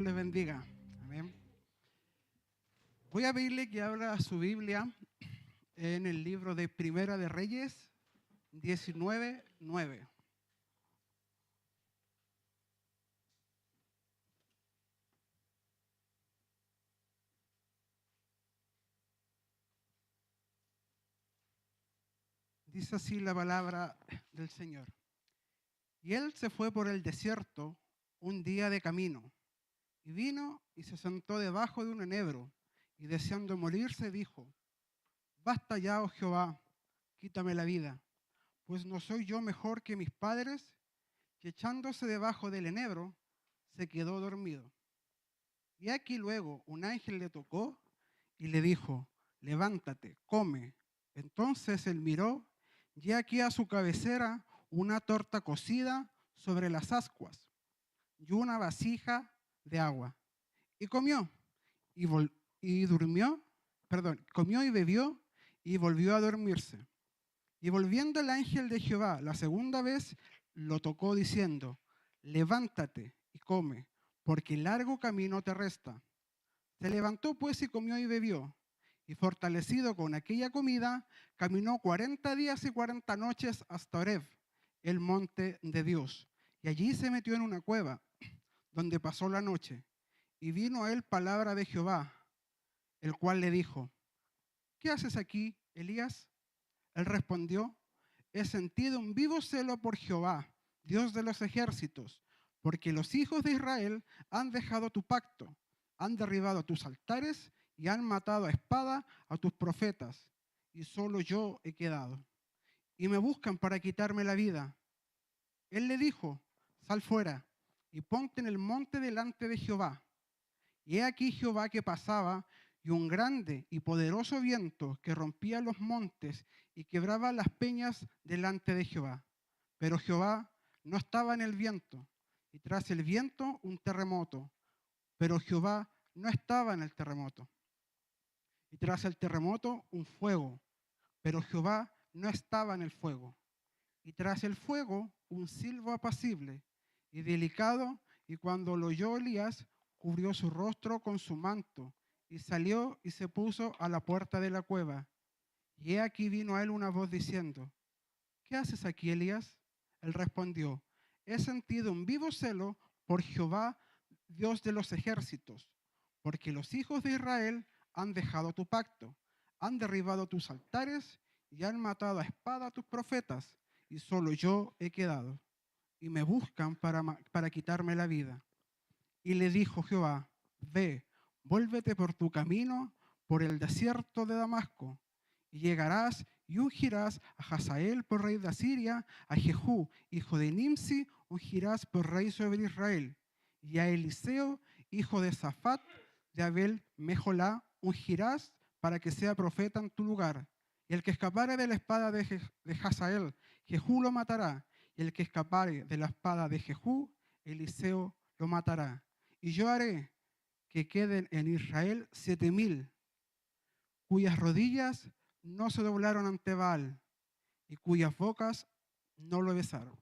Les bendiga. Amén. Voy a pedirle que abra su Biblia en el libro de Primera de Reyes 19:9. Dice así la palabra del Señor. Y él se fue por el desierto un día de camino, y vino y se sentó debajo de un enebro, y deseando morirse dijo: Basta ya, oh Jehová, quítame la vida, pues no soy yo mejor que mis padres. Que echándose debajo del enebro, se quedó dormido. Y aquí luego un ángel le tocó y le dijo: levántate, come. Entonces él miró, y aquí a su cabecera una torta cocida sobre las ascuas y una vasija de agua. Y comió y durmió, comió y bebió y volvió a dormirse. Y volviendo el ángel de Jehová la segunda vez, lo tocó diciendo: levántate y come, porque largo camino te resta. Se levantó pues y comió y bebió, y fortalecido con aquella comida, caminó 40 días y 40 noches hasta Horeb, el monte de Dios. Y allí se metió en una cueva, donde pasó la noche. Y vino a él palabra de Jehová, el cual le dijo: ¿qué haces aquí, Elías? Él respondió: he sentido un vivo celo por Jehová, Dios de los ejércitos, porque los hijos de Israel han dejado tu pacto, han derribado tus altares y han matado a espada a tus profetas, y solo yo he quedado. Y me buscan para quitarme la vida. Él le dijo: sal fuera y ponte en el monte delante de Jehová. Y he aquí Jehová que pasaba, y un grande y poderoso viento que rompía los montes y quebraba las peñas delante de Jehová. Pero Jehová no estaba en el viento, y tras el viento un terremoto. Pero Jehová no estaba en el terremoto. Y tras el terremoto un fuego. Pero Jehová no estaba en el fuego. Y tras el fuego un silbo apacible y delicado, y cuando lo oyó Elías, cubrió su rostro con su manto, y salió y se puso a la puerta de la cueva. Y he aquí vino a él una voz diciendo: ¿qué haces aquí, Elías? Él respondió: he sentido un vivo celo por Jehová, Dios de los ejércitos, porque los hijos de Israel han dejado tu pacto, han derribado tus altares y han matado a espada a tus profetas, y solo yo he quedado, y me buscan para quitarme la vida. Y le dijo Jehová: ve, vuélvete por tu camino por el desierto de Damasco, y llegarás y ungirás a Hazael por rey de Asiria, a Jehú, hijo de Nimsi, ungirás por rey sobre Israel, y a Eliseo, hijo de Safat, de Abel Mejolá, ungirás para que sea profeta en tu lugar. Y el que escapare de la espada de Hazael, Jehú lo matará, y el que escapare de la espada de Jehú, Eliseo lo matará. Y yo haré que queden en Israel 7,000, cuyas rodillas no se doblaron ante Baal y cuyas bocas no lo besaron.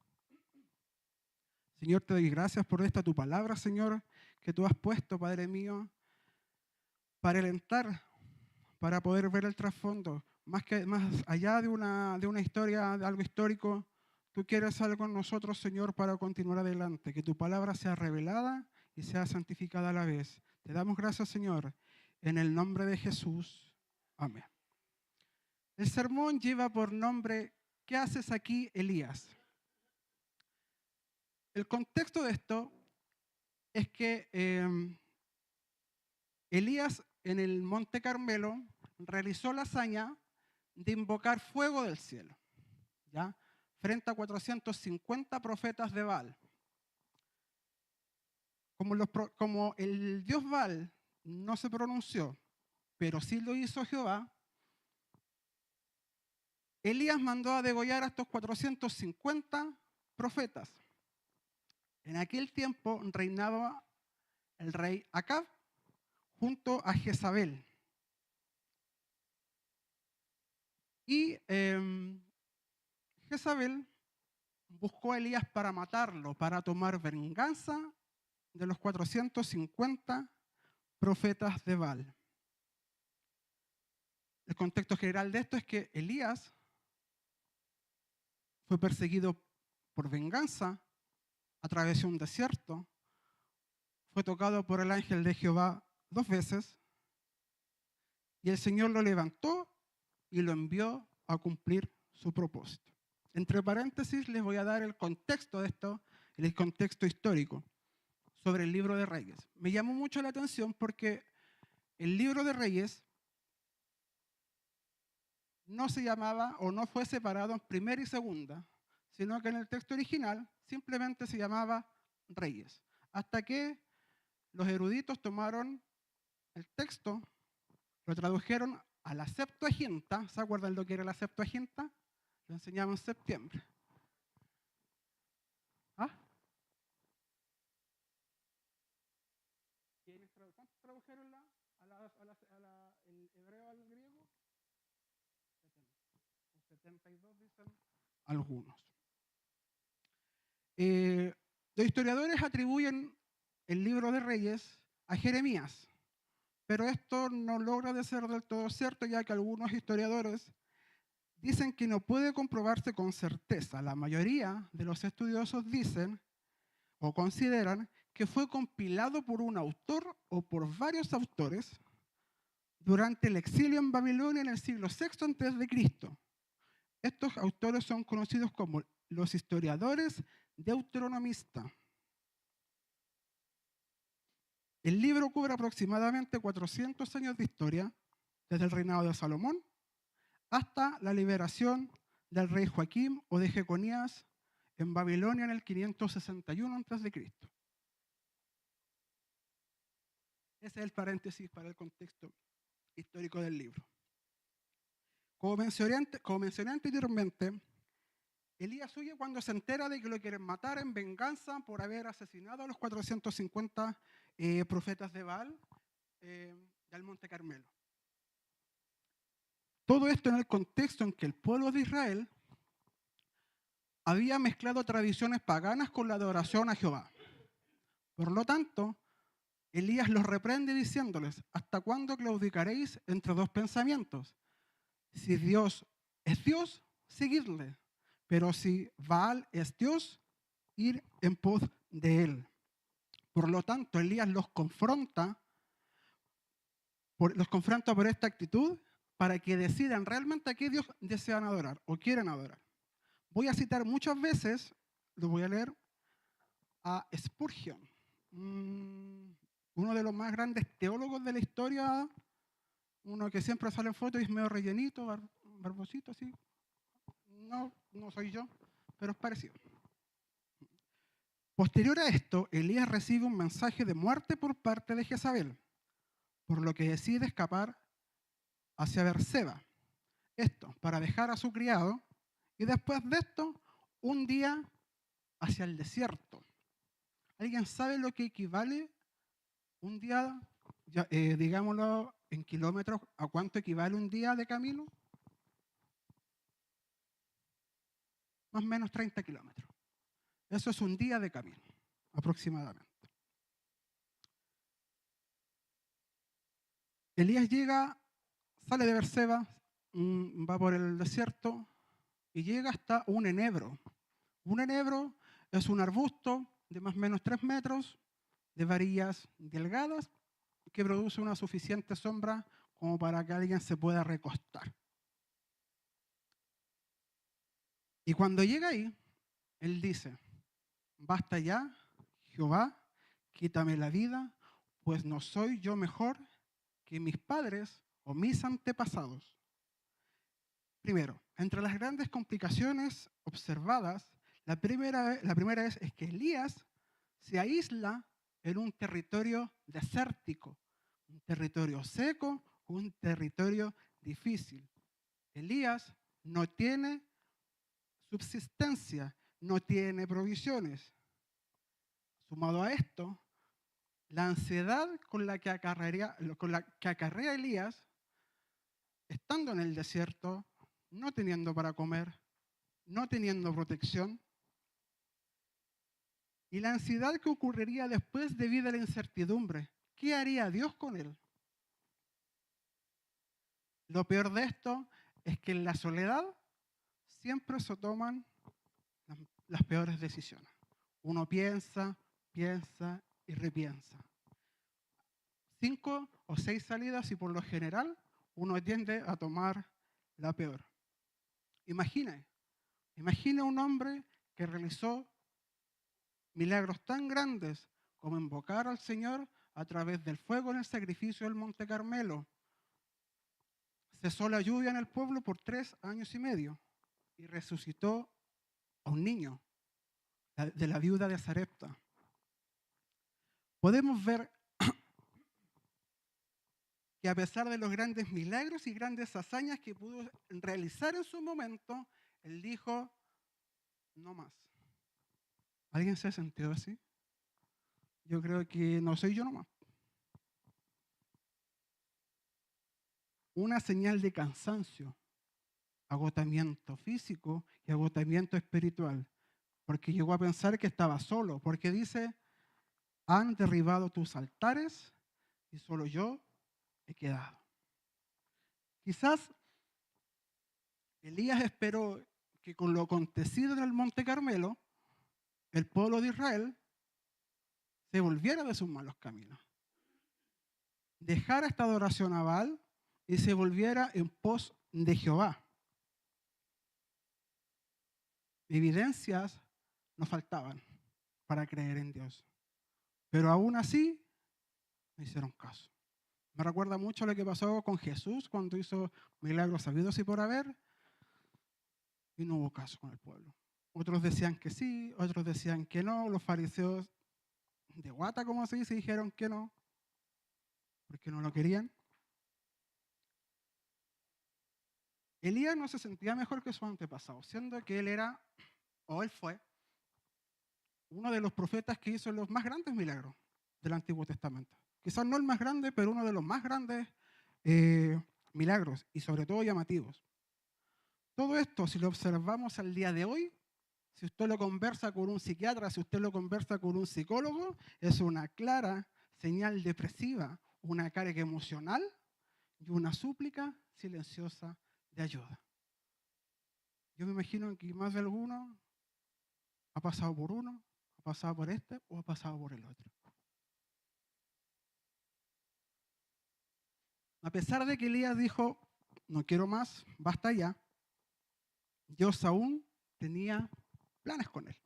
Señor, te doy gracias por esta tu palabra, Señor, que tú has puesto, Padre mío, para alentar, para poder ver el trasfondo. Más allá de una historia, de algo histórico, tú quieres algo en nosotros, Señor, para continuar adelante. Que tu palabra sea revelada y sea santificada a la vez. Te damos gracias, Señor, en el nombre de Jesús. Amén. El sermón lleva por nombre: ¿qué haces aquí, Elías? El contexto de esto es que Elías en el Monte Carmelo realizó la hazaña de invocar fuego del cielo, ¿ya? Frente a 450 profetas de Baal. Como el dios Baal no se pronunció, pero sí lo hizo Jehová, Elías mandó a degollar a estos 450 profetas. En aquel tiempo reinaba el rey Acab junto a Jezabel. Y Jezabel buscó a Elías para matarlo, para tomar venganza de los 450 profetas de Baal. El contexto general de esto es que Elías fue perseguido por venganza, atravesó un desierto, fue tocado por el ángel de Jehová 2 veces y el Señor lo levantó y lo envió a cumplir su propósito. Entre paréntesis les voy a dar el contexto de esto, el contexto histórico sobre el libro de Reyes. Me llamó mucho la atención porque el libro de Reyes no se llamaba o no fue separado en primera y segunda, sino que en el texto original simplemente se llamaba Reyes. Hasta que los eruditos tomaron el texto, lo tradujeron a la Septuaginta. ¿Se acuerdan lo que era la Septuaginta? Lo enseñamos en septiembre. ¿Ah? ¿Cuántos tradujeron el hebreo al griego? 72 dicen algunos. Los historiadores atribuyen el libro de Reyes a Jeremías, pero esto no logra de ser del todo cierto, ya que algunos historiadores dicen que no puede comprobarse con certeza. La mayoría de los estudiosos dicen o consideran que fue compilado por un autor o por varios autores durante el exilio en Babilonia en el siglo VI a.C. Estos autores son conocidos como los historiadores deuteronomistas. El libro cubre aproximadamente 400 años de historia, desde el reinado de Salomón hasta la liberación del rey Joaquim o de Jeconías en Babilonia en el 561 a.C. Ese es el paréntesis para el contexto histórico del libro. Como mencioné anteriormente, Elías huye cuando se entera de que lo quieren matar en venganza por haber asesinado a los 450 profetas de Baal del Monte Carmelo. Todo esto en el contexto en que el pueblo de Israel había mezclado tradiciones paganas con la adoración a Jehová. Por lo tanto, Elías los reprende diciéndoles: ¿hasta cuándo claudicaréis entre dos pensamientos? Si Dios es Dios, seguidle. Pero si Baal es Dios, ir en pos de él. Por lo tanto, Elías los confronta por esta actitud para que decidan realmente a qué Dios desean adorar o quieren adorar. Voy a citar muchas veces, lo voy a leer, a Spurgeon, uno de los más grandes teólogos de la historia, uno que siempre sale en fotos y es medio rellenito, barbosito, así. No soy yo, pero es parecido. Posterior a esto, Elías recibe un mensaje de muerte por parte de Jezabel, por lo que decide escapar hacia Berseba. Esto para dejar a su criado y después de esto, un día hacia el desierto. ¿Alguien sabe lo que equivale un día, digámoslo en kilómetros, a cuánto equivale un día de camino? Más o menos 30 kilómetros. Eso es un día de camino, aproximadamente. Elías sale de Berseba, va por el desierto y llega hasta un enebro. Un enebro es un arbusto de más o menos 3 metros, de varillas delgadas, que produce una suficiente sombra como para que alguien se pueda recostar. Y cuando llega ahí, él dice: basta ya, Jehová, quítame la vida, pues no soy yo mejor que mis padres o mis antepasados. Primero, entre las grandes complicaciones observadas, la primera es que Elías se aísla en un territorio desértico, un territorio seco, un territorio difícil. Elías no tiene subsistencia, no tiene provisiones. Sumado a esto, la ansiedad con la que acarrea Elías, estando en el desierto, no teniendo para comer, no teniendo protección, y la ansiedad que ocurriría después debido a la incertidumbre. ¿Qué haría Dios con él? Lo peor de esto es que en la soledad siempre se toman las, las peores decisiones. Uno piensa, piensa y repiensa. 5 o 6 salidas y por lo general uno tiende a tomar la peor. Imagine un hombre que realizó milagros tan grandes como invocar al Señor a través del fuego en el sacrificio del Monte Carmelo. Cesó la lluvia en el pueblo por 3 años y medio y resucitó a un niño de la viuda de Sarepta. Podemos ver que a pesar de los grandes milagros y grandes hazañas que pudo realizar en su momento, él dijo, no más. ¿Alguien se ha sentido así? Yo creo que no soy yo nomás. Una señal de cansancio, agotamiento físico y agotamiento espiritual, porque llegó a pensar que estaba solo, porque dice, han derribado tus altares y solo yo he quedado. Quizás Elías esperó que con lo acontecido en el Monte Carmelo, el pueblo de Israel se volviera de sus malos caminos, dejara esta adoración a Baal y se volviera en pos de Jehová. Evidencias nos faltaban para creer en Dios, pero aún así no hicieron caso. Me recuerda mucho lo que pasó con Jesús cuando hizo milagros sabidos y por haber, y no hubo caso con el pueblo. Otros decían que sí, otros decían que no. Los fariseos de guata, como se dice, dijeron que no, porque no lo querían. Elías no se sentía mejor que su antepasado, siendo que él era, o él fue, uno de los profetas que hizo los más grandes milagros del Antiguo Testamento. Quizás no el más grande, pero uno de los más grandes milagros y sobre todo llamativos. Todo esto, si lo observamos al día de hoy, si usted lo conversa con un psiquiatra, si usted lo conversa con un psicólogo, es una clara señal depresiva, una carga emocional y una súplica silenciosa de ayuda. Yo me imagino que más de alguno ha pasado por uno, ha pasado por este o ha pasado por el otro. A pesar de que Elías dijo, no quiero más, basta ya, Dios aún tenía planes con él.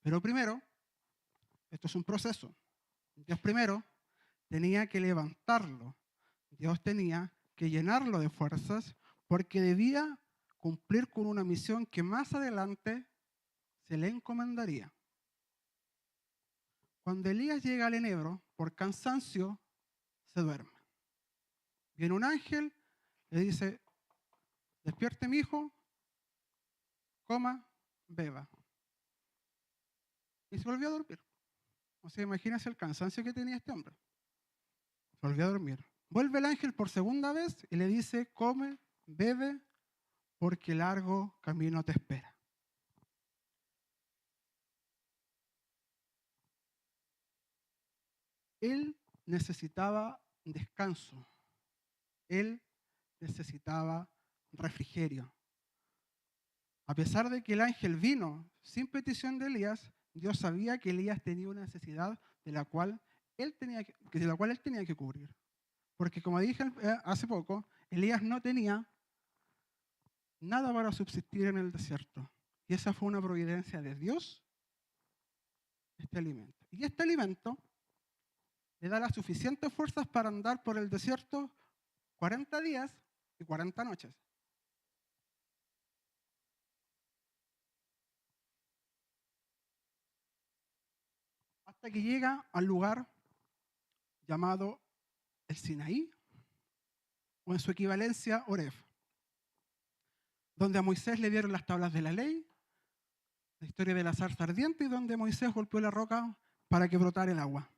Pero primero, esto es un proceso, Dios primero tenía que levantarlo, Dios tenía que llenarlo de fuerzas porque debía cumplir con una misión que más adelante se le encomendaría. Cuando Elías llega al enebro, por cansancio, se duerme. Viene un ángel, le dice, despierte mi hijo, coma, beba. Y se volvió a dormir. O sea, imagínense el cansancio que tenía este hombre. Se volvió a dormir. Vuelve el ángel por segunda vez y le dice, come, bebe, porque largo camino te espera. Él necesitaba descanso. Él necesitaba refrigerio. A pesar de que el ángel vino sin petición de Elías, Dios sabía que Elías tenía una necesidad de la cual él tenía que cubrir. Porque como dije hace poco, Elías no tenía nada para subsistir en el desierto. Y esa fue una providencia de Dios, este alimento. Y este alimento le da las suficientes fuerzas para andar por el desierto 40 días y 40 noches. Hasta que llega al lugar llamado el Sinaí, o en su equivalencia, Oreb, donde a Moisés le dieron las tablas de la ley, la historia de la zarza ardiente, y donde Moisés golpeó la roca para que brotara el agua.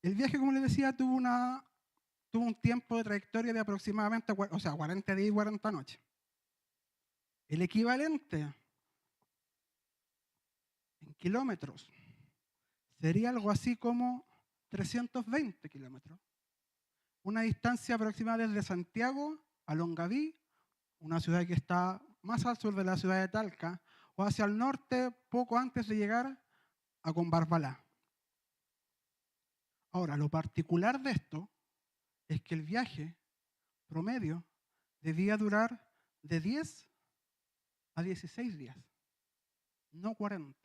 El viaje, como les decía, tuvo un tiempo de trayectoria de aproximadamente 40 días y 40 noches. El equivalente kilómetros sería algo así como 320 kilómetros. Una distancia aproximada desde Santiago a Longaví, una ciudad que está más al sur de la ciudad de Talca, o hacia el norte poco antes de llegar a Combarbalá. Ahora, lo particular de esto es que el viaje promedio debía durar de 10 a 16 días, no 40.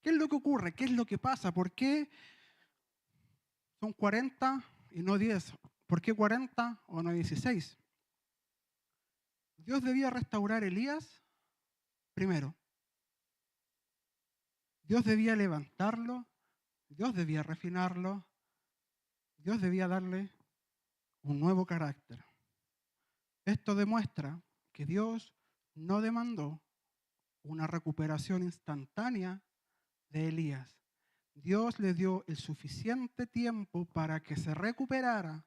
¿Qué es lo que ocurre? ¿Qué es lo que pasa? ¿Por qué son 40 y no 10? ¿Por qué 40 o no 16? Dios debía restaurar a Elías primero. Dios debía levantarlo, Dios debía refinarlo, Dios debía darle un nuevo carácter. Esto demuestra que Dios no demandó una recuperación instantánea de Elías. Dios le dio el suficiente tiempo para que se recuperara,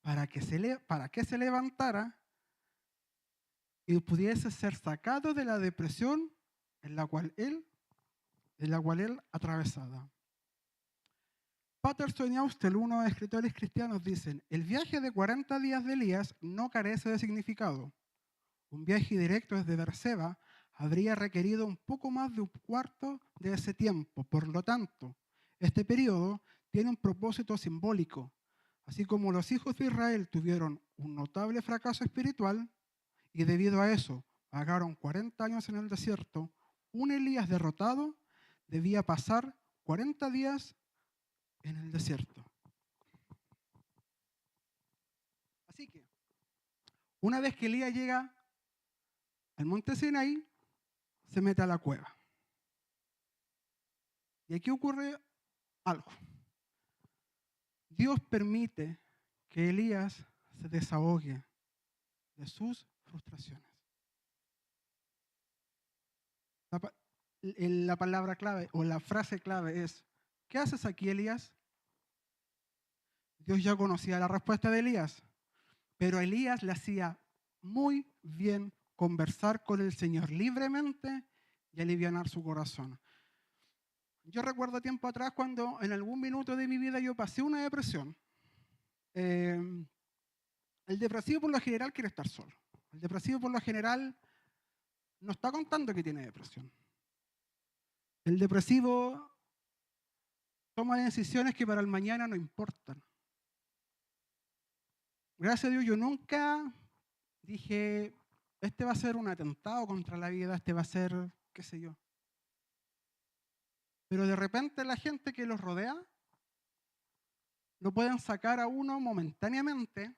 para que se levantara y pudiese ser sacado de la depresión en la cual él atravesaba. Patterson y Austel, unos escritores cristianos, dicen: el viaje de 40 días de Elías no carece de significado. Un viaje directo desde Berseba habría requerido un poco más de un cuarto de ese tiempo. Por lo tanto, este periodo tiene un propósito simbólico. Así como los hijos de Israel tuvieron un notable fracaso espiritual y debido a eso vagaron 40 años en el desierto, un Elías derrotado debía pasar 40 días en el desierto. Así que, una vez que Elías llega al monte Sinaí, se mete a la cueva. Y aquí ocurre algo. Dios permite que Elías se desahogue de sus frustraciones. La palabra clave o la frase clave es: ¿qué haces aquí, Elías? Dios ya conocía la respuesta de Elías, pero a Elías le hacía muy bien conversar con el Señor libremente y alivianar su corazón. Yo recuerdo tiempo atrás cuando en algún minuto de mi vida yo pasé una depresión. El depresivo por lo general quiere estar solo. El depresivo por lo general no está contando que tiene depresión. El depresivo toma decisiones que para el mañana no importan. Gracias a Dios yo nunca dije, este va a ser un atentado contra la vida, este va a ser, qué sé yo. Pero de repente la gente que los rodea lo pueden sacar a uno momentáneamente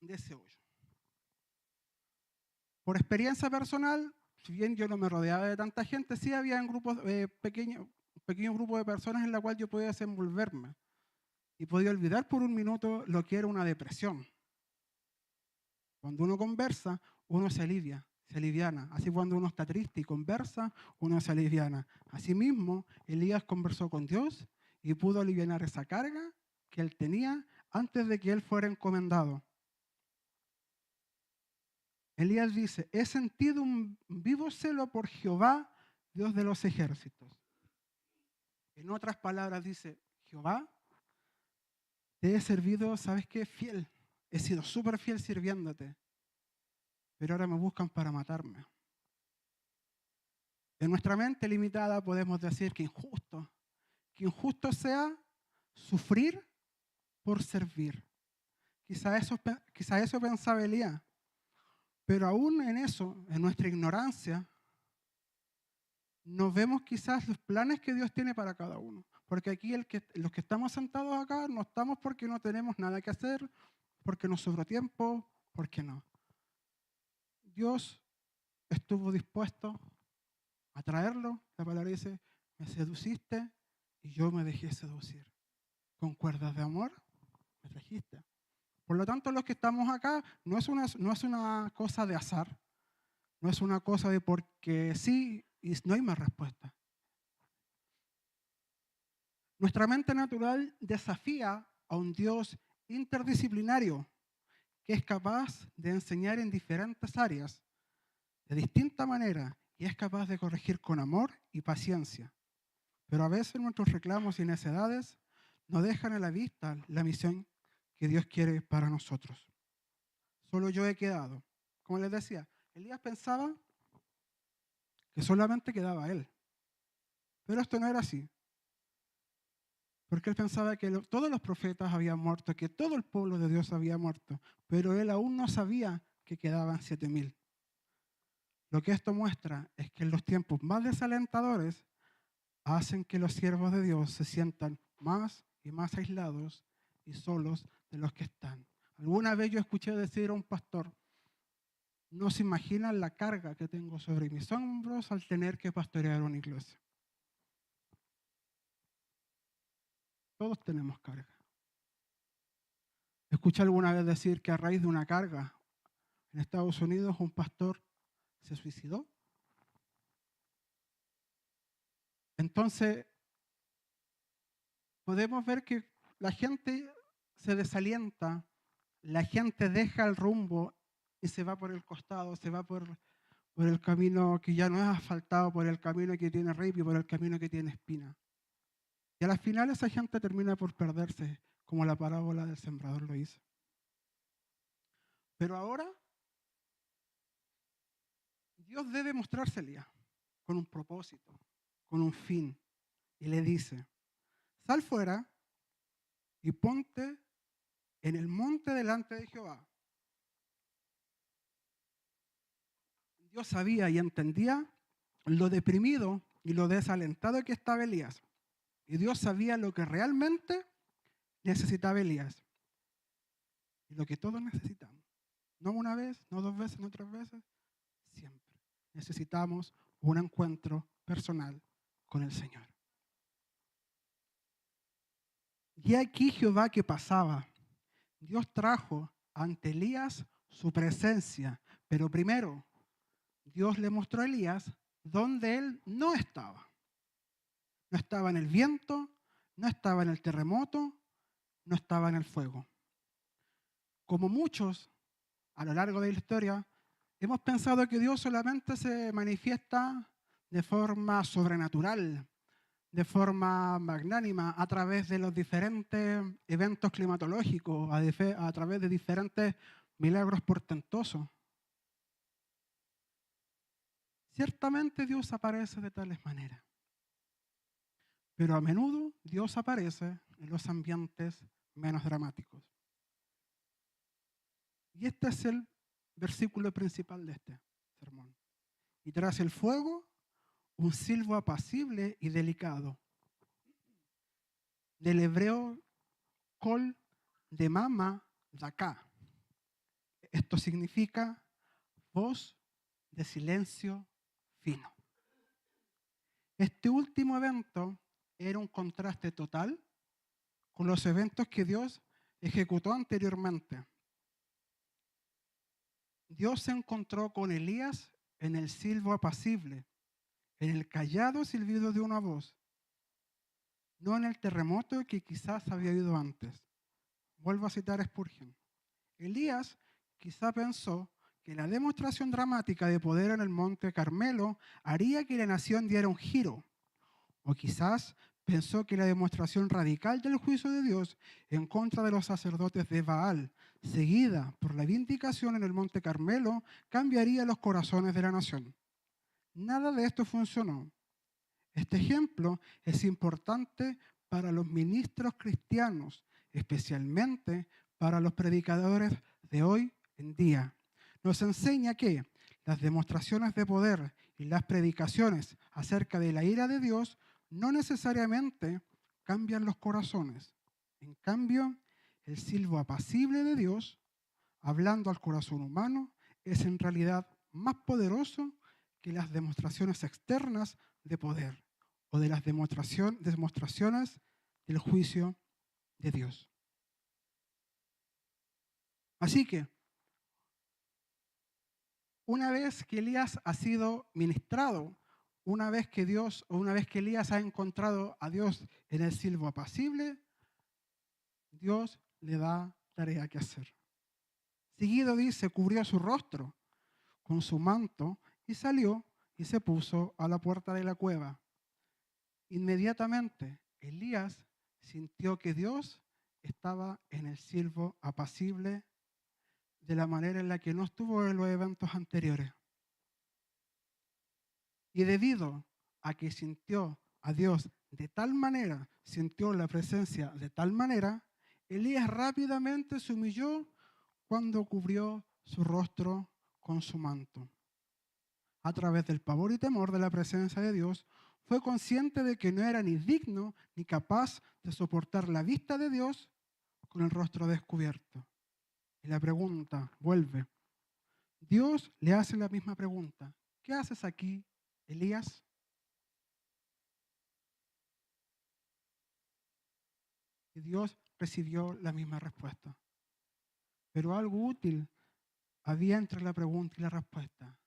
de ese hoyo. Por experiencia personal, si bien yo no me rodeaba de tanta gente, sí había en grupos pequeños grupos de personas en la cual yo podía desenvolverme y podía olvidar por un minuto lo que era una depresión. Cuando uno conversa, uno se alivia, se aliviana. Así cuando uno está triste y conversa, uno se aliviana. Asimismo, Elías conversó con Dios y pudo aliviar esa carga que él tenía antes de que él fuera encomendado. Elías dice: he sentido un vivo celo por Jehová, Dios de los ejércitos. En otras palabras dice: Jehová, te he servido, ¿sabes qué? Fiel. He sido súper fiel sirviéndote, pero ahora me buscan para matarme. En nuestra mente limitada podemos decir que injusto sea sufrir por servir. Quizá eso pensaba Elías, pero aún en eso, en nuestra ignorancia, no vemos quizás los planes que Dios tiene para cada uno. Porque aquí los que estamos sentados acá no estamos porque no tenemos nada que hacer, porque nos sobró tiempo, porque no. Dios estuvo dispuesto a traerlo. La palabra dice: me seduciste y yo me dejé seducir. Con cuerdas de amor me trajiste. Por lo tanto, los que estamos acá no es una cosa de azar, no es una cosa de porque sí y no hay más respuesta. Nuestra mente natural desafía a un Dios interdisciplinario que es capaz de enseñar en diferentes áreas, de distinta manera y es capaz de corregir con amor y paciencia. Pero a veces nuestros reclamos y necedades nos dejan a la vista la misión que Dios quiere para nosotros. Solo yo he quedado. Como les decía, Elías pensaba que solamente quedaba él. Pero esto no era así. Porque él pensaba que todos los profetas habían muerto, que todo el pueblo de Dios había muerto. Pero él aún no sabía que quedaban 7,000. Lo que esto muestra es que en los tiempos más desalentadores hacen que los siervos de Dios se sientan más y más aislados y solos de los que están. Alguna vez yo escuché decir a un pastor: no se imaginan la carga que tengo sobre mis hombros al tener que pastorear una iglesia. Todos tenemos carga. Escuché alguna vez decir que a raíz de una carga en Estados Unidos un pastor se suicidó. Entonces, podemos ver que la gente se desalienta, la gente deja el rumbo y se va por el costado, se va por el camino que ya no es asfaltado, por el camino que tiene ripio, por el camino que tiene espina. Y a la final esa gente termina por perderse, como la parábola del sembrador lo dice. Pero ahora Dios debe mostrársele con un propósito, con un fin. Y le dice: sal fuera y ponte en el monte delante de Jehová. Dios sabía y entendía lo deprimido y lo desalentado que estaba Elías. Y Dios sabía lo que realmente necesitaba Elías. Y lo que todos necesitamos. No una vez, no 2 veces, no 3 veces. Siempre necesitamos un encuentro personal con el Señor. Y aquí Jehová que pasaba. Dios trajo ante Elías su presencia. Pero primero, Dios le mostró a Elías donde él no estaba. No estaba en el viento, no estaba en el terremoto, no estaba en el fuego. Como muchos a lo largo de la historia, hemos pensado que Dios solamente se manifiesta de forma sobrenatural, de forma magnánima, a través de los diferentes eventos climatológicos, a través de diferentes milagros portentosos. Ciertamente Dios aparece de tales maneras, pero a menudo Dios aparece en los ambientes menos dramáticos. Y este es el versículo principal de este sermón. Y tras el fuego, un silbo apacible y delicado. Del hebreo kol de mama daká. Esto significa voz de silencio fino. Este último evento era un contraste total con los eventos que Dios ejecutó anteriormente. Dios se encontró con Elías en el silbo apacible, en el callado silbido de una voz, no en el terremoto que quizás había oído antes. Vuelvo a citar a Spurgeon. Elías quizá pensó que la demostración dramática de poder en el monte Carmelo haría que la nación diera un giro. O quizás pensó que la demostración radical del juicio de Dios en contra de los sacerdotes de Baal, seguida por la vindicación en el monte Carmelo, cambiaría los corazones de la nación. Nada de esto funcionó. Este ejemplo es importante para los ministros cristianos, especialmente para los predicadores de hoy en día. Nos enseña que las demostraciones de poder y las predicaciones acerca de la ira de Dios no necesariamente cambian los corazones. En cambio, el silbo apacible de Dios, hablando al corazón humano, es en realidad más poderoso que las demostraciones externas de poder o de las demostraciones del juicio de Dios. Así que, una vez que Elías ha sido ministrado, una vez que Elías ha encontrado a Dios en el silbo apacible, Dios le da tarea que hacer. Seguido dice, cubrió su rostro con su manto y salió y se puso a la puerta de la cueva. Inmediatamente Elías sintió que Dios estaba en el silbo apacible de la manera en la que no estuvo en los eventos anteriores. Y debido a que sintió a Dios de tal manera, sintió la presencia de tal manera, Elías rápidamente se humilló cuando cubrió su rostro con su manto. A través del pavor y temor de la presencia de Dios, fue consciente de que no era ni digno ni capaz de soportar la vista de Dios con el rostro descubierto. Y la pregunta vuelve. Dios le hace la misma pregunta. ¿Qué haces aquí, Elías? Y Dios recibió la misma respuesta. Pero algo útil había entre la pregunta y la respuesta.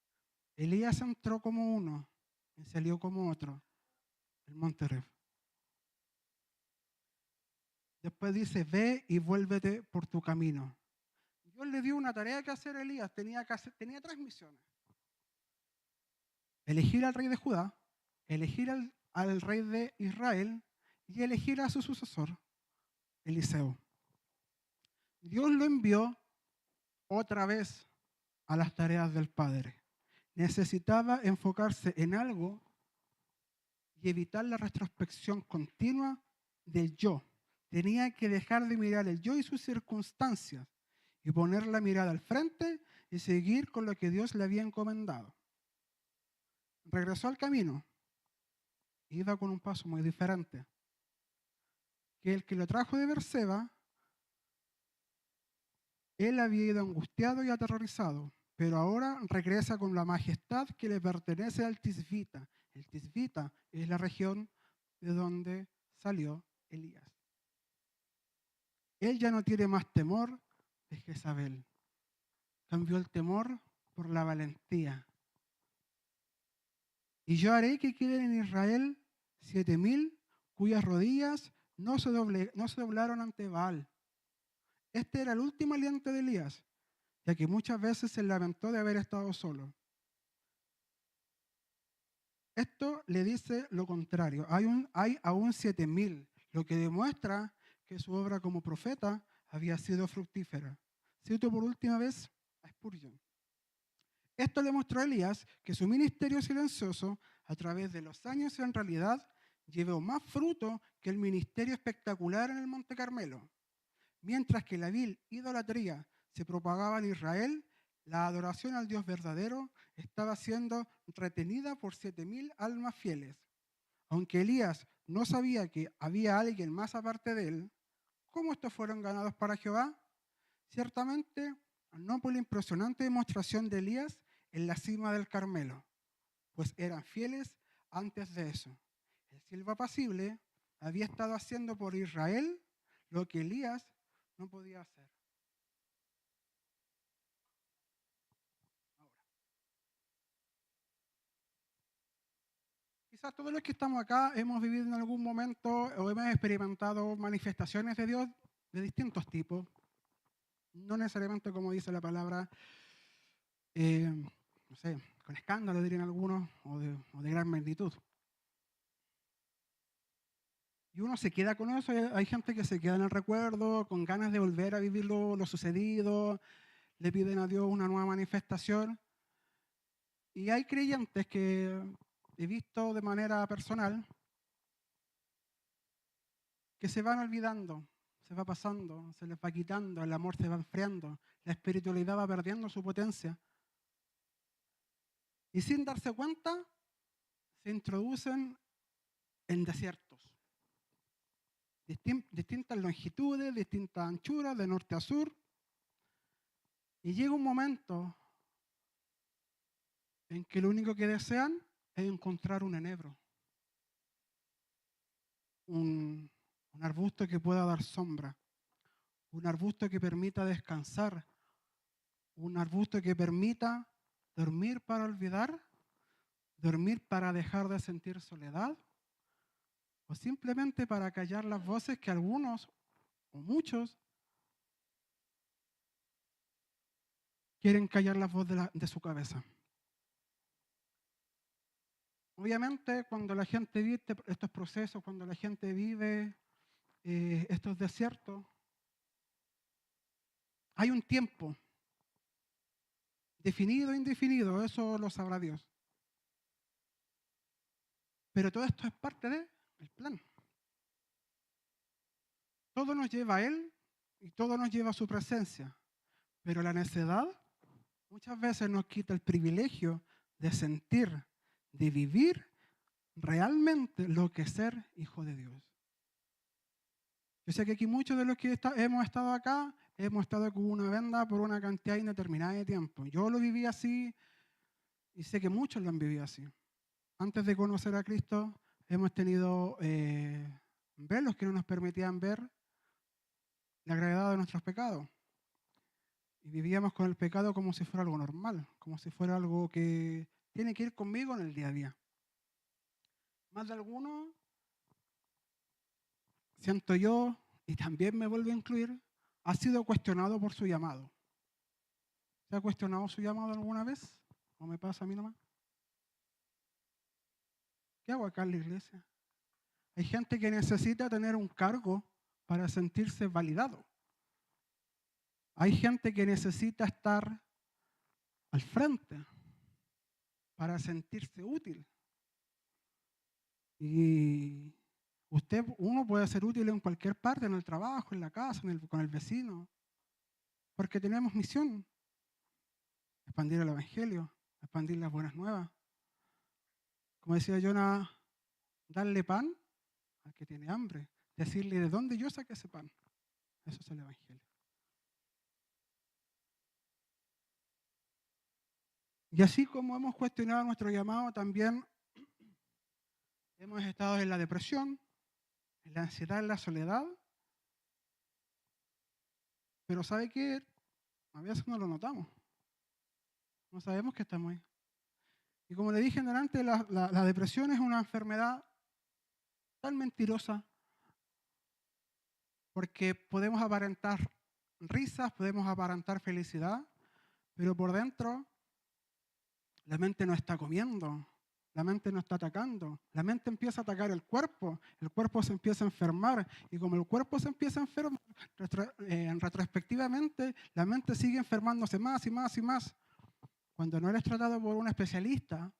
Elías entró como uno y salió como otro, el monte Oreb. Después dice, ve y vuélvete por tu camino. Dios le dio una tarea que hacer a Elías, tenía tres misiones. Elegir al rey de Judá, elegir al rey de Israel y elegir a su sucesor, Eliseo. Dios lo envió otra vez a las tareas del Padre. Necesitaba enfocarse en algo y evitar la retrospección continua del yo. Tenía que dejar de mirar el yo y sus circunstancias y poner la mirada al frente y seguir con lo que Dios le había encomendado. Regresó al camino. Iba con un paso muy diferente. Que el que lo trajo de Berseba, él había ido angustiado y aterrorizado, pero ahora regresa con la majestad que le pertenece al Tisbita. El Tisbita es la región de donde salió Elías. Él ya no tiene más temor de Jezabel. Cambió el temor por la valentía. Y yo haré que queden en Israel 7,000 cuyas rodillas no se doblaron ante Baal. Este era el último aliento de Elías, ya que muchas veces se lamentó de haber estado solo. Esto le dice lo contrario. Hay aún 7,000, lo que demuestra que su obra como profeta había sido fructífera. Cito por última vez a Spurgeon. Esto le mostró a Elías que su ministerio silencioso, a través de los años, en realidad llevó más fruto que el ministerio espectacular en el Monte Carmelo. Mientras que la vil idolatría se propagaba en Israel, la adoración al Dios verdadero estaba siendo retenida por 7,000 almas fieles. Aunque Elías no sabía que había alguien más aparte de él, ¿cómo estos fueron ganados para Jehová? Ciertamente, no por la impresionante demostración de Elías en la cima del Carmelo, pues eran fieles antes de eso. El siervo apacible había estado haciendo por Israel lo que Elías no podía hacer. Ahora, quizás todos los que estamos acá hemos vivido en algún momento o hemos experimentado manifestaciones de Dios de distintos tipos. No necesariamente, como dice la palabra, no sé, con escándalo dirían algunos, o de gran magnitud. Y uno se queda con eso, hay gente que se queda en el recuerdo, con ganas de volver a vivir lo sucedido, le piden a Dios una nueva manifestación. Y hay creyentes que he visto de manera personal que se van olvidando, se va pasando, se les va quitando, el amor se va enfriando, la espiritualidad va perdiendo su potencia. Y sin darse cuenta, se introducen en desiertos. Distintas longitudes, distintas anchuras, de norte a sur. Y llega un momento en que lo único que desean es encontrar un enebro, un arbusto que pueda dar sombra, un arbusto que permita descansar, un arbusto que permita dormir para olvidar, dormir para dejar de sentir soledad, o simplemente para callar las voces que algunos o muchos quieren callar la voz de su cabeza. Obviamente, cuando la gente vive estos procesos, cuando la gente vive estos desiertos, hay un tiempo definido e indefinido, eso lo sabrá Dios. Pero todo esto es parte del plan. Todo nos lleva a Él y todo nos lleva a su presencia. Pero la necedad muchas veces nos quita el privilegio de sentir, de vivir realmente lo que es ser hijo de Dios. Yo sé que aquí muchos de los que hemos estado acá, hemos estado con una venda por una cantidad indeterminada de tiempo. Yo lo viví así y sé que muchos lo han vivido así. Antes de conocer a Cristo, hemos tenido velos que no nos permitían ver la gravedad de nuestros pecados. Y vivíamos con el pecado como si fuera algo normal, como si fuera algo que tiene que ir conmigo en el día a día. Más de alguno, siento yo, y también me vuelvo a incluir, ha sido cuestionado por su llamado. ¿Se ha cuestionado su llamado alguna vez? ¿O me pasa a mí nomás? ¿Qué hago acá en la iglesia? Hay gente que necesita tener un cargo para sentirse validado. Hay gente que necesita estar al frente para sentirse útil. Y uno puede ser útil en cualquier parte, en el trabajo, en la casa, con el vecino, porque tenemos misión, expandir el evangelio, expandir las buenas nuevas. Como decía Jonah, darle pan al que tiene hambre, decirle de dónde yo saqué ese pan. Eso es el evangelio. Y así como hemos cuestionado nuestro llamado, también hemos estado en la depresión, en la ansiedad, en la soledad. Pero ¿sabe qué? A veces no lo notamos. No sabemos que estamos ahí. Y como le dije delante, la depresión es una enfermedad tan mentirosa porque podemos aparentar risas, podemos aparentar felicidad, pero por dentro la mente no está comiendo, la mente no está atacando, la mente empieza a atacar el cuerpo se empieza a enfermar y como el cuerpo se empieza a enfermar, retrospectivamente la mente sigue enfermándose más y más y más. Cuando no eres tratado por un especialista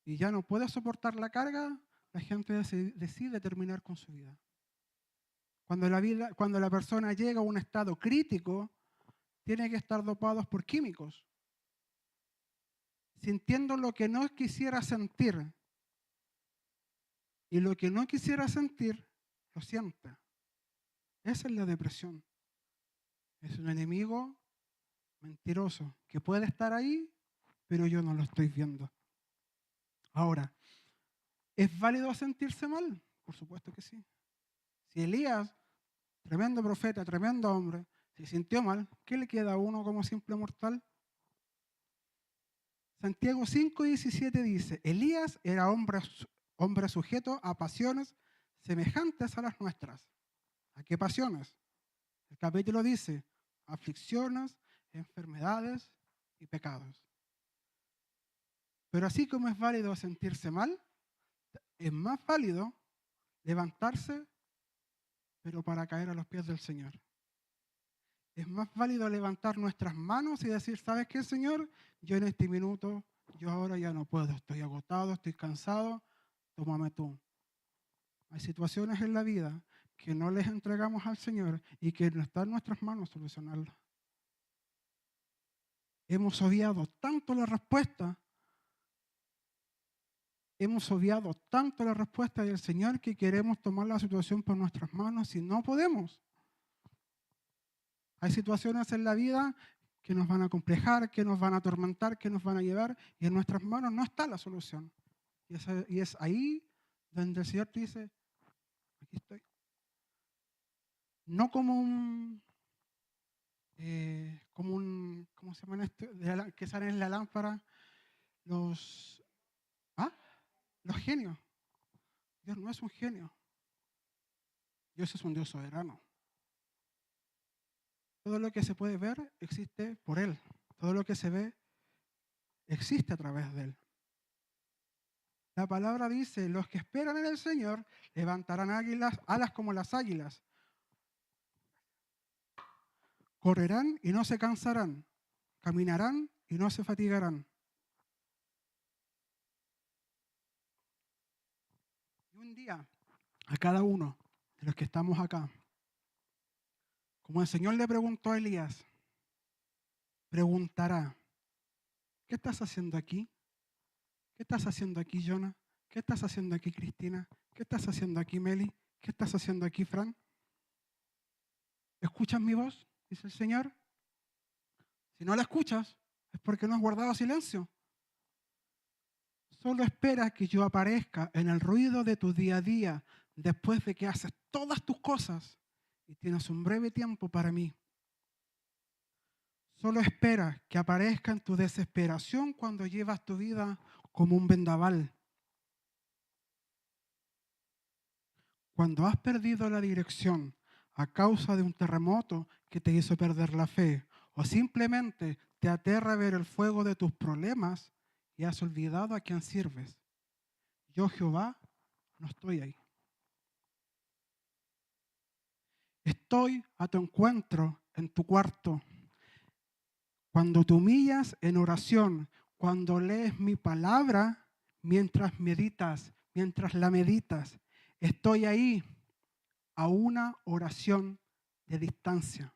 y ya no puedes soportar la carga, la gente decide terminar con su vida. Cuando la persona llega a un estado crítico, tiene que estar dopados por químicos, sintiendo lo que no quisiera sentir. Y lo que no quisiera sentir, lo siente. Esa es la depresión. Es un enemigo mentiroso que puede estar ahí, pero yo no lo estoy viendo. Ahora, ¿es válido sentirse mal? Por supuesto que sí. Si Elías, tremendo profeta, tremendo hombre, se sintió mal, ¿qué le queda a uno como simple mortal? Santiago 5:17 dice, Elías era hombre sujeto a pasiones semejantes a las nuestras. ¿A qué pasiones? El capítulo dice, aflicciones, enfermedades y pecados. Pero así como es válido sentirse mal, es más válido levantarse, pero para caer a los pies del Señor. Es más válido levantar nuestras manos y decir, ¿sabes qué, Señor? Yo en este minuto, yo ahora ya no puedo, estoy agotado, estoy cansado, tómame tú. Hay situaciones en la vida que no les entregamos al Señor y que no está en nuestras manos solucionarlas. Hemos obviado tanto la respuesta, del Señor que queremos tomar la situación por nuestras manos y no podemos. Hay situaciones en la vida que nos van a complejar, que nos van a atormentar, que nos van a llevar y en nuestras manos no está la solución. Y es ahí donde el Señor te dice, aquí estoy. No como ¿cómo se llaman esto? Que salen en la lámpara los, los genios. Dios no es un genio. Dios es un Dios soberano. Todo lo que se puede ver existe por Él. Todo lo que se ve existe a través de Él. La palabra dice, los que esperan en el Señor levantarán alas como las águilas. Correrán y no se cansarán. Caminarán y no se fatigarán. Y un día, a cada uno de los que estamos acá, como el Señor le preguntó a Elías, preguntará, ¿qué estás haciendo aquí? ¿Qué estás haciendo aquí, Jonah? ¿Qué estás haciendo aquí, Cristina? ¿Qué estás haciendo aquí, Meli? ¿Qué estás haciendo aquí, Fran? ¿Escuchas mi voz? Dice el Señor. Si no la escuchas, es porque no has guardado silencio. Solo espera que yo aparezca en el ruido de tu día a día después de que haces todas tus cosas y tienes un breve tiempo para mí. Solo espera que aparezca en tu desesperación cuando llevas tu vida como un vendaval. Cuando has perdido la dirección a causa de un terremoto que te hizo perder la fe o simplemente te aterra ver el fuego de tus problemas y has olvidado a quién sirves. Yo, Jehová, no estoy ahí. Estoy a tu encuentro en tu cuarto. Cuando te humillas en oración, cuando lees mi palabra, mientras la meditas, estoy ahí a una oración de distancia.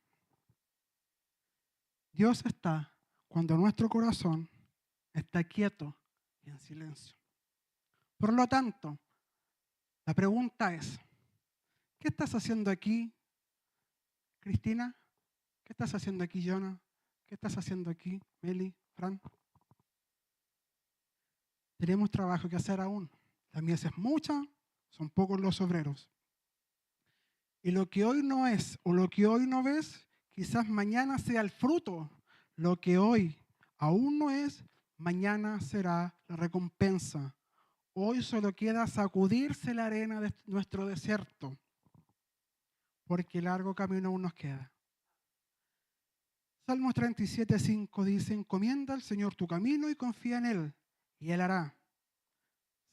Dios está cuando nuestro corazón está quieto y en silencio. Por lo tanto, la pregunta es, ¿qué estás haciendo aquí, Cristina? ¿Qué estás haciendo aquí, Jonah? ¿Qué estás haciendo aquí, Meli, Fran? Tenemos trabajo que hacer aún. La mies es mucha, son pocos los obreros. Y lo que hoy no es o lo que hoy no ves, quizás mañana sea el fruto. Lo que hoy aún no es, mañana será la recompensa. Hoy solo queda sacudirse la arena de nuestro desierto, porque largo camino aún nos queda. Salmos 37:5 dice, encomienda al Señor tu camino y confía en Él, y Él hará.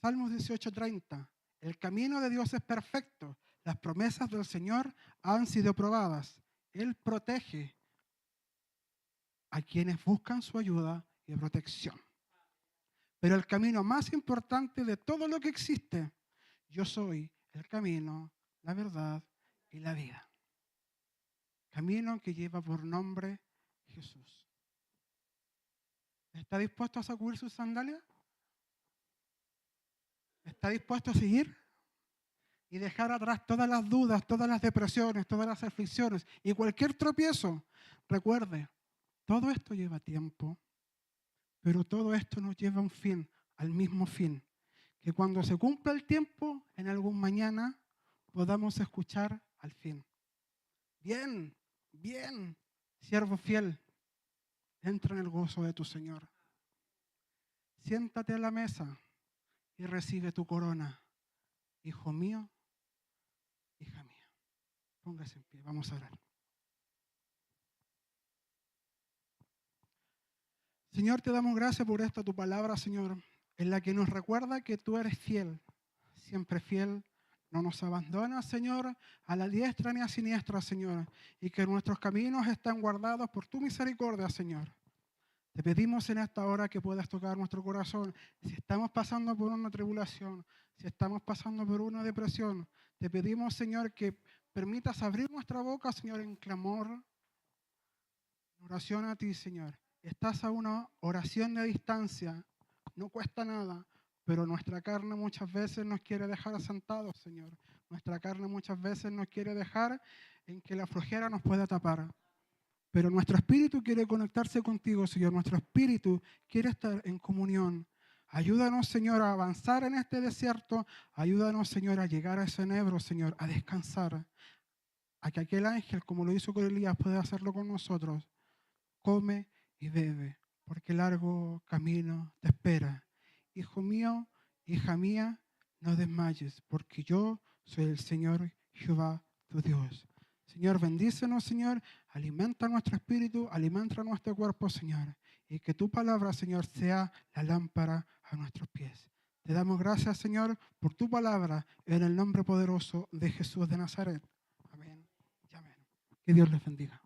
Salmos 18:30, el camino de Dios es perfecto, las promesas del Señor han sido probadas. Él protege a quienes buscan su ayuda y protección. Pero el camino más importante de todo lo que existe, yo soy el camino, la verdad y la vida. Camino que lleva por nombre Jesús. ¿Está dispuesto a sacudir sus sandalias? ¿Está dispuesto a seguir? Y dejar atrás todas las dudas, todas las depresiones, todas las aflicciones y cualquier tropiezo. Recuerde, todo esto lleva tiempo, pero todo esto nos lleva a un fin, al mismo fin. Que cuando se cumpla el tiempo, en algún mañana, podamos escuchar al fin. Bien, bien, siervo fiel, entra en el gozo de tu Señor. Siéntate a la mesa y recibe tu corona. Hijo mío, hija mía. Póngase en pie, vamos a orar. Señor, te damos gracias por esta tu palabra, Señor, en la que nos recuerda que tú eres fiel, siempre fiel. No nos abandonas, Señor, a la diestra ni a siniestra, Señor, y que nuestros caminos están guardados por tu misericordia, Señor. Te pedimos en esta hora que puedas tocar nuestro corazón. Si estamos pasando por una tribulación, si estamos pasando por una depresión, te pedimos, Señor, que permitas abrir nuestra boca, Señor, en clamor, en oración a ti, Señor. Estás a una oración de distancia, no cuesta nada, pero nuestra carne muchas veces nos quiere dejar asentados, Señor. Nuestra carne muchas veces nos quiere dejar en que la flojera nos pueda tapar. Pero nuestro espíritu quiere conectarse contigo, Señor. Nuestro espíritu quiere estar en comunión. Ayúdanos, Señor, a avanzar en este desierto. Ayúdanos, Señor, a llegar a ese enebro, Señor, a descansar. A que aquel ángel, como lo hizo con Elías, pueda hacerlo con nosotros. Come y bebe, porque largo camino te espera. Hijo mío, hija mía, no desmayes, porque yo soy el Señor Jehová, tu Dios. Señor, bendícenos, Señor, alimenta nuestro espíritu, alimenta nuestro cuerpo, Señor, y que tu palabra, Señor, sea la lámpara a nuestros pies. Te damos gracias, Señor, por tu palabra en el nombre poderoso de Jesús de Nazaret. Amén y amén. Que Dios les bendiga.